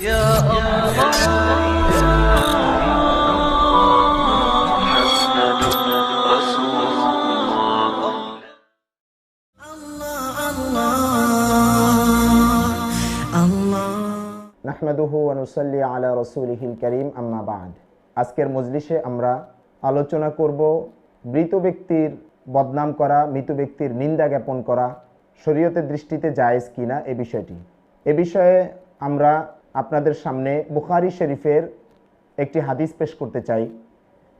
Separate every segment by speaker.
Speaker 1: يا
Speaker 2: নাহমাদুহু ওয়া নুসাল্লি আলা রাসূলিহিল কারীম আম্মা বা'দ। আজকের মজলিসে আমরা আলোচনা করব মৃত ব্যক্তির বদনাম করা, মৃত ব্যক্তির নিন্দা জ্ঞাপন করা শরীয়তের দৃষ্টিতে জায়েজ কিনা এই বিষয়টি। এ বিষয়ে আমরা আপনাদের সামনে বুখারী শরীফের একটি হাদিস পেশ করতে চাই।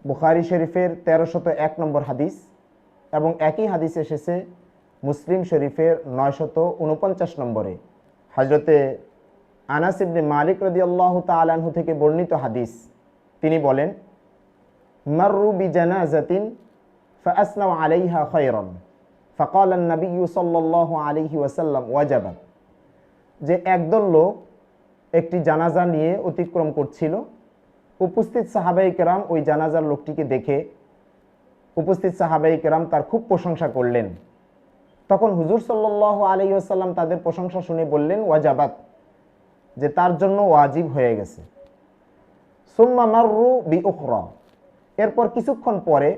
Speaker 2: বুখারী শরীফের 1301 নম্বর হাদিস এবং একই হাদিস এসেছে মুসলিম শরীফের 949 নম্বরে। হযরতে আনাস ইবনে মালিক রাদিয়াল্লাহু তাআলা আনহু থেকে বর্ণিত হাদিস। তিনি বলেন, মাররু বিজানাজাতিন ফাআসনাউ আলাইহা খায়রান ফাকালা আন-নবী সাল্লাল্লাহু আলাইহি ওয়াসাল্লাম ওয়াজাবাত। যে একদল লোক একটি জানাজা নিয়ে অতিক্রম করছিল, উপস্থিত সাহাবায়ে কেরাম ওই জানাজার লোকটিকে দেখে উপস্থিত সাহাবায়ে কেরাম তার খুব প্রশংসা করলেন। তখন হুজুর সাল্লাল্লাহু আলাইহি ওয়াসাল্লাম তাদের প্রশংসা শুনে বললেন ওয়াজাবাত, যে তার জন্য ওয়াজিব হয়ে গেছে। সুম্মা মাররু বিউখরা, এরপর কিছুক্ষণ পরে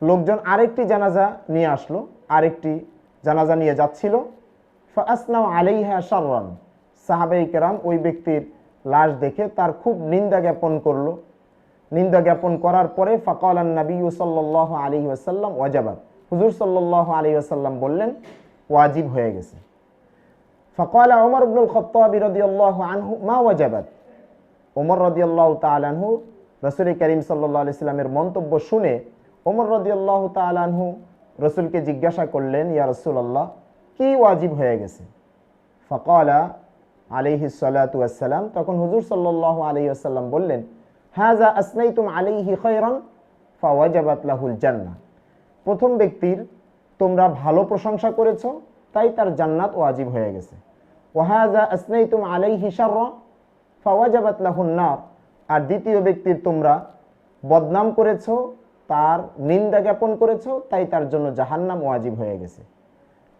Speaker 2: লোকজন আরেকটি জানাজা নিয়ে আসলো, আরেকটি জানাজা নিয়ে যাচ্ছিল। ফাআসনাউ আলাইহা শাররান, সাহাবায়ে কেরাম ওই ব্যক্তির লাশ দেখে তার খুব নিন্দা জ্ঞাপন করলো। নিন্দা জ্ঞাপন করার পরে ফাকালান নবী সাল্লাল্লাহু আলাইহি ওয়াসাল্লাম ওয়াজাবাত, হুজুর সাল্লাল্লাহু আলাইহি ওয়াসাল্লাম বললেন ওয়াজিব হয়ে গেছে। ফাকালা ওমর ইবনুল খাত্তাব রাদিয়াল্লাহু আনহু মা ওয়াজাবাত, ওমর রাদিয়াল্লাহু তাআলা আনহু রাসূল করিম সাল্লাল্লাহু আলাইহি সাল্লামের মন্তব্য শুনে ওমর রাদিয়াল্লাহু তাআলা আনহু রাসূলকে জিজ্ঞাসা করলেন, ইয়া রাসূলুল্লাহ, কি ওয়াজিব হয়ে গেছে? ফাকালা আলাইহিস সালাতু ওয়াস সালাম, তখন হুজুর সাল্লাল্লাহু আলাইহি ওয়াসাল্লাম বললেন, হাযা আসনাইতুম আলাইহি খায়রান ফাওয়াজাবাত লাহুল জান্নাহ। প্রথম ব্যক্তির তোমরা ভালো প্রশংসা করেছো, তাই তার জান্নাত ওয়াজিব হয়ে গেছে। ওয়াহাযা আসনাইতুম আলাইহি শাররা ফাওয়াজাবাত লাহুন নার। আর দ্বিতীয় ব্যক্তির তোমরা বদনাম করেছো, তার নিন্দা জ্ঞাপন করেছো, তাই তার জন্য জাহান্নাম ওয়াজিব হয়ে গেছে।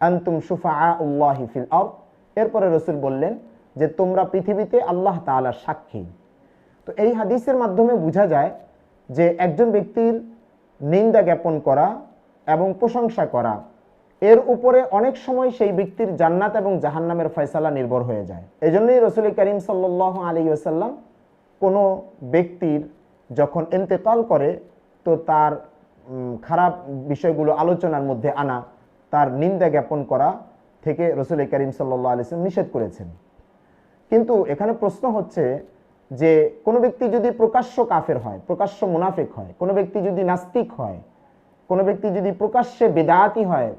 Speaker 2: আনতুম শুফাআউল্লাহি ফিল আরদ। এরপরে রাসূল বললেন যে তোমরা পৃথিবীতে আল্লাহ তাআলার সাক্ষী। তো এই হাদিসের মাধ্যমে বোঝা যায় যে একজন ব্যক্তির নিন্দা জ্ঞাপন করা এবং প্রশংসা করা, এর উপরে অনেক সময় সেই ব্যক্তির জান্নাত এবং জাহান্নামের ফয়সালা নির্ভর হয়ে যায়। এজন্যই রাসূল করিম সাল্লাল্লাহু আলাইহি ওয়াসাল্লাম কোনো ব্যক্তির যখন ইন্তেকাল করে তো তার খারাপ বিষয়গুলো আলোচনার মধ্যে আনা, তার নিন্দা জ্ঞাপন করা থেকে রাসূল করিম সাল্লাল্লাহু আলাইহি ওয়াসাল্লাম নিষেধ করেছেন। কিন্তু এখানে প্রশ্ন হচ্ছে যে কোনো ব্যক্তি যদি প্রকাশ্য কাফের হয়, প্রকাশ্য মুনাফিক হয়, কোনো ব্যক্তি যদি নাস্তিক হয়, কোনো ব্যক্তি যদি প্রকাশ্যে বেদাতি হয়,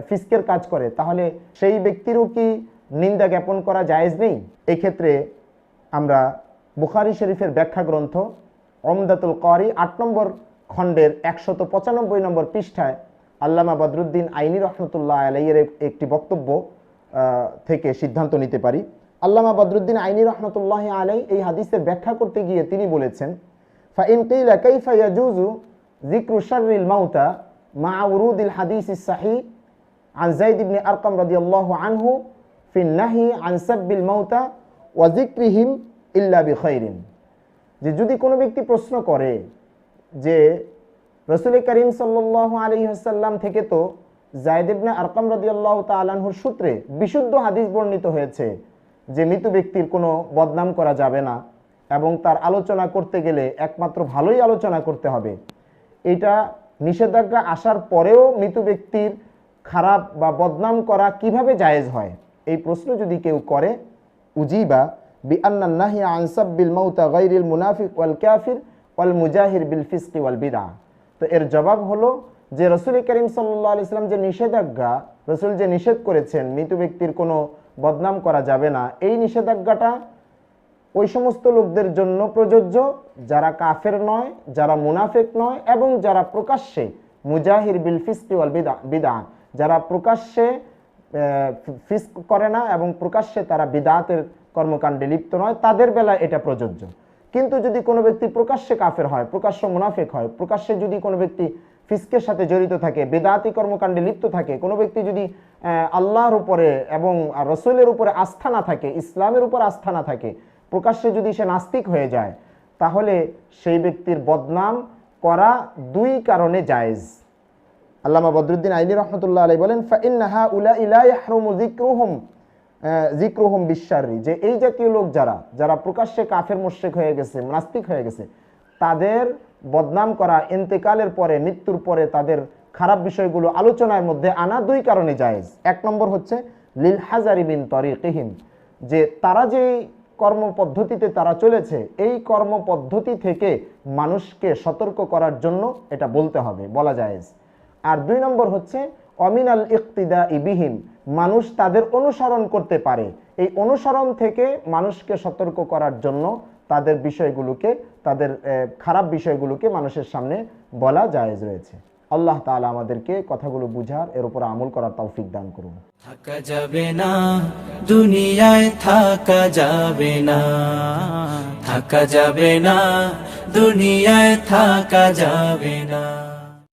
Speaker 2: ফিসকের কাজ করে, তাহলে সেই ব্যক্তিরও কি নিন্দা জ্ঞাপন করা জায়েজ নেই? এই ক্ষেত্রে আমরা বুখারী শরীফের ব্যাখ্যা গ্রন্থ উমদাতুল কারি 8 নম্বর খণ্ডের 195 নম্বর পৃষ্ঠায় আল্লামা বদরুদ্দিন আইনি রহমতুল্লাহ আলাইহির একটি বক্তব্য থেকে সিদ্ধান্ত নিতে পারি। আল্লামা বদরুদ্দিন আইনি রহমতুল্লাহ আলাইহি এই হাদিসের ব্যাখ্যা করতে গিয়ে তিনি বলেছেন, ফাইন কিলা কাইফা ইয়াজুজু যিকরু শাররিল মাউতা মা উরুদিল হাদিসিস সাহিহ আন যায়েদ ইবনে আরকাম রাদিয়াল্লাহু আনহু ফিন নাহি আন সাব্বিল মাউতা ওয়া যিকরিহিম ইল্লা বিখাইরিন। যে যদি কোনো ব্যক্তি প্রশ্ন করে যে রাসূল করিম সাল্লাল্লাহু আলাইহি ওয়াসাল্লাম থেকে তো যায়েদ ইবনে আরকাম রাদিয়াল্লাহু তাআলা আনহুর সূত্রে বিশুদ্ধ হাদিস বর্ণিত হয়েছে যে মৃত ব্যক্তির কোনো বদনাম করা যাবে না এবং তার আলোচনা করতে গেলে একমাত্র ভালোই আলোচনা করতে হবে, এটা নিষেধাজ্ঞা আসার পরেও মৃত ব্যক্তির খারাপ বা বদনাম করা কিভাবে জায়েজ হয়? এই প্রশ্ন যদি কেউ করে, উজিবা বিআন্নান নাহি আন সাব্বিল মাউতা গায়রিল মুনাফিক ওয়াল কাফির ওয়াল মুজাহির বিল ফিসকি ওয়াল বিদআ। তো এর জবাব হলো যে রাসূল করিম সাল্লাল্লাহু আলাইহি ওয়াসাল্লাম যে নিষেধাজ্ঞা, রাসূল যে নিষেধ করেছেন মৃত ব্যক্তির কোনো বদনাম করা যাবে না, এই নিষেধাজ্ঞাটা ওই সমস্ত লোকদের জন্য প্রযোজ্য যারা কাফের নয়, যারা মুনাফিক নয় এবং যারা প্রকাশ্যে মুজাহির বিল ফিসকি ওয়াল বিদআ, যারা প্রকাশ্যে ফিস্ক করে না এবং প্রকাশ্যে তারা বিদআতের কর্মকাণ্ডে লিপ্ত নয়, তাদের বেলায় এটা প্রযোজ্য। কিন্তু যদি কোনো ব্যক্তি প্রকাশ্যে কাফের হয়, প্রকাশ্য মুনাফিক হয়, প্রকাশ্যে যদি কোনো ব্যক্তি ফিস্কের সাথে জড়িত থাকে, বেদাতি কর্মকাণ্ডে লিপ্ত থাকে, কোনো ব্যক্তি যদি আল্লাহর উপরে এবং রাসূলের উপরে আস্থা না থাকে, ইসলামের উপর আস্থা না থাকে, প্রকাশ্যে যদি সে নাস্তিক হয়ে যায়, তাহলে সেই ব্যক্তির বদনাম করা দুই কারণে জায়েজ। আল্লামা বদরুদ্দিন আইনি রহমতুল্লাহ আলাইহি বলেন, ফাইন্না হাউলাই লা ইয়াহরুমু যিকরুহুম বিশশাররি, যে এই জাতীয় লোক যারা প্রকাশ্যে কাফের মুশরিক হয়ে গেছে, নাস্তিক হয়ে গেছে, তাদের বদনাম করা ইন্তেকালের পরে, মৃত্যুর পরে তাদের খারাপ বিষয়গুলো আলোচনার মধ্যে আনা দুই কারণে জায়েজ। এক নম্বর হচ্ছে লিল হাজারি মিন তরিকিহিম, যে তারা যে কর্মপদ্ধতিতে তারা চলেছে, এই কর্মপদ্ধতি থেকে মানুষকে সতর্ক করার জন্য এটা বলতে হবে, বলা জায়েজ। আর দুই নম্বর হচ্ছে অমিনাল ইক্তিদা ইবিহিম, মানুষ তাদের অনুসরণ করতে পারে, এই অনুসরণ থেকে মানুষকে সতর্ক করার জন্য তাদের বিষয়গুলোকে, তাদের খারাপ বিষয়গুলোকে মানুষের সামনে বলা জায়েজ রয়েছে। আল্লাহ তাআলা আমাদেরকে কথাগুলো বুঝার, এর উপর আমল করার তৌফিক দান করুন।
Speaker 1: থাকা যাবে না দুনিয়ায়, থাকা যাবে না, থাকা যাবে না দুনিয়ায়, থাকা যাবে না।